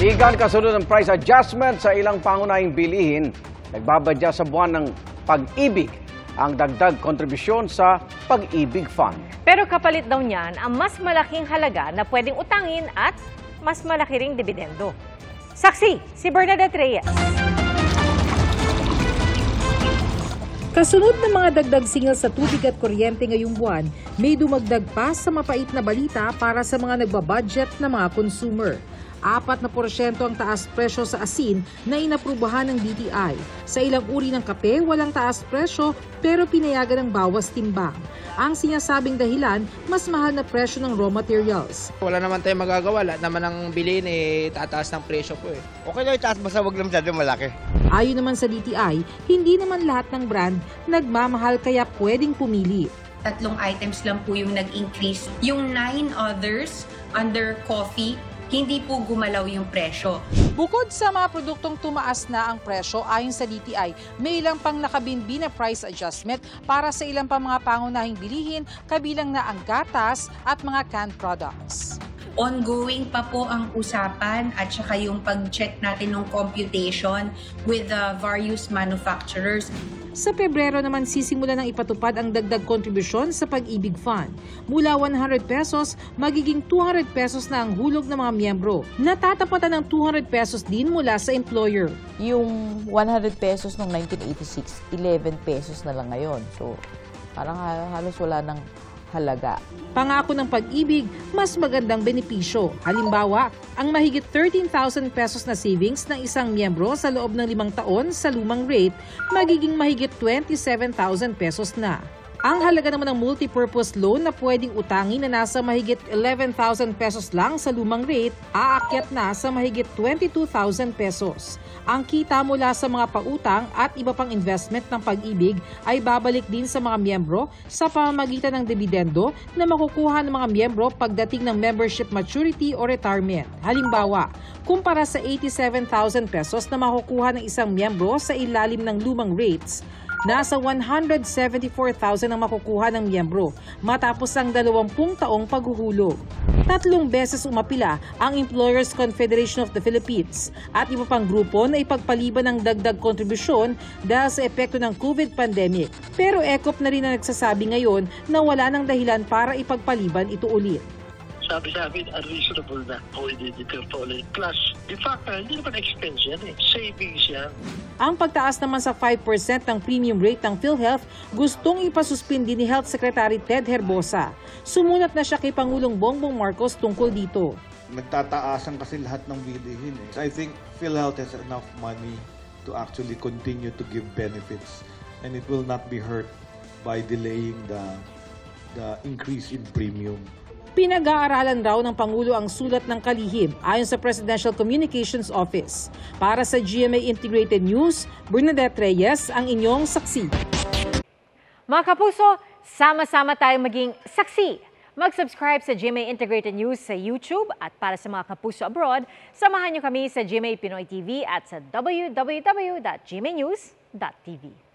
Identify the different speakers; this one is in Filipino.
Speaker 1: Igan kasunod ng price adjustment sa ilang pangunahing bilihin, nagbabadya sa buwan ng pag-ibig ang dagdag kontribusyon sa Pag-ibig Fund.
Speaker 2: Pero kapalit daw niyan ang mas malaking halaga na pwedeng utangin at mas malaki ring dividendo. Saksi, si Bernadette Reyes.
Speaker 3: Kasunod ng mga dagdag singil sa tubig at kuryente ngayong buwan, may dumagdag pa sa mapait na balita para sa mga nagbabudget na mga consumer. 4% ang taas presyo sa asin na inaprubahan ng DTI. Sa ilang uri ng kape, walang taas presyo pero pinayagan ng bawas timbang. Ang sinasabing dahilan, mas mahal na presyo ng raw materials.
Speaker 4: Wala naman tayong magagawa, lahat naman ang bilhin tataas ng presyo po eh.
Speaker 5: Okay lang itaas, basta wag lang masyado malaki.
Speaker 3: Ayon naman sa DTI, hindi naman lahat ng brand nagmamahal kaya pwedeng pumili.
Speaker 6: 3 items lang po yung nag-increase. Yung 9 others under coffee, hindi po gumalaw yung presyo.
Speaker 3: Bukod sa mga produktong tumaas na ang presyo, ayon sa DTI, may ilang pang nakabinbi na price adjustment para sa ilang pang mga pangunahing bilihin, kabilang na ang gatas at mga canned products.
Speaker 6: Ongoing pa po ang usapan at saka yung pag-check natin ng computation with the various manufacturers.
Speaker 3: Sa Pebrero naman sisimula ng ipatupad ang dagdag kontribusyon sa Pag-ibig Fund. Mula 100 pesos, magiging 200 pesos na ang hulog ng mga miyembro. Natatapatan ng 200 pesos din mula sa employer.
Speaker 7: Yung 100 pesos noong 1986, 11 pesos na lang ngayon. So, parang halos wala ng halaga.
Speaker 3: Pangako ng Pag-ibig, mas magandang benepisyo. Halimbawa, ang mahigit 13,000 pesos na savings ng isang miyembro sa loob ng 5 taon sa lumang rate, magiging mahigit 27,000 pesos na. Ang halaga naman ng multipurpose loan na pwedeng utangin na nasa mahigit 11,000 pesos lang sa lumang rate, aakyat na sa mahigit 22,000 pesos. Ang kita mula sa mga pautang at iba pang investment ng Pag-ibig ay babalik din sa mga miyembro sa pamamagitan ng dividendo na makukuha ng mga miyembro pagdating ng membership maturity o retirement. Halimbawa, kumpara sa 87,000 pesos na makukuha ng isang miyembro sa ilalim ng lumang rates, nasa 174,000 ang makukuha ng miyembro matapos ang 20 taong paghuhulog. 3 beses umapila ang Employers Confederation of the Philippines at iba pang grupo na ipagpaliban ng dagdag kontribusyon dahil sa epekto ng COVID pandemic. Pero ECOP na rin ang nagsasabi ngayon na wala ng dahilan para ipagpaliban ito ulit.
Speaker 8: Sabi sa amin, unreasonable na pwede dito ulit. Plus, de facto, hindi naman expense yan eh. Savings yan.
Speaker 3: Ang pagtaas naman sa 5% ng premium rate ng PhilHealth, gustong ipasuspindi ni Health Secretary Ted Herbosa. Sumulat na siya kay Pangulong Bongbong Marcos tungkol dito.
Speaker 9: Nagtataasan kasi lahat ng bilihin eh. So I think PhilHealth has enough money to actually continue to give benefits and it will not be hurt by delaying the increase in premium.
Speaker 3: Pinag-aaralan raw ng Pangulo ang sulat ng kalihim ayon sa Presidential Communications Office. Para sa GMA Integrated News, Bernadette Reyes ang inyong saksi.
Speaker 2: Mga kapuso, sama-sama tayong maging saksi. Mag-subscribe sa GMA Integrated News sa YouTube at para sa mga kapuso abroad, samahan niyo kami sa GMA Pinoy TV at sa www.gmanews.tv.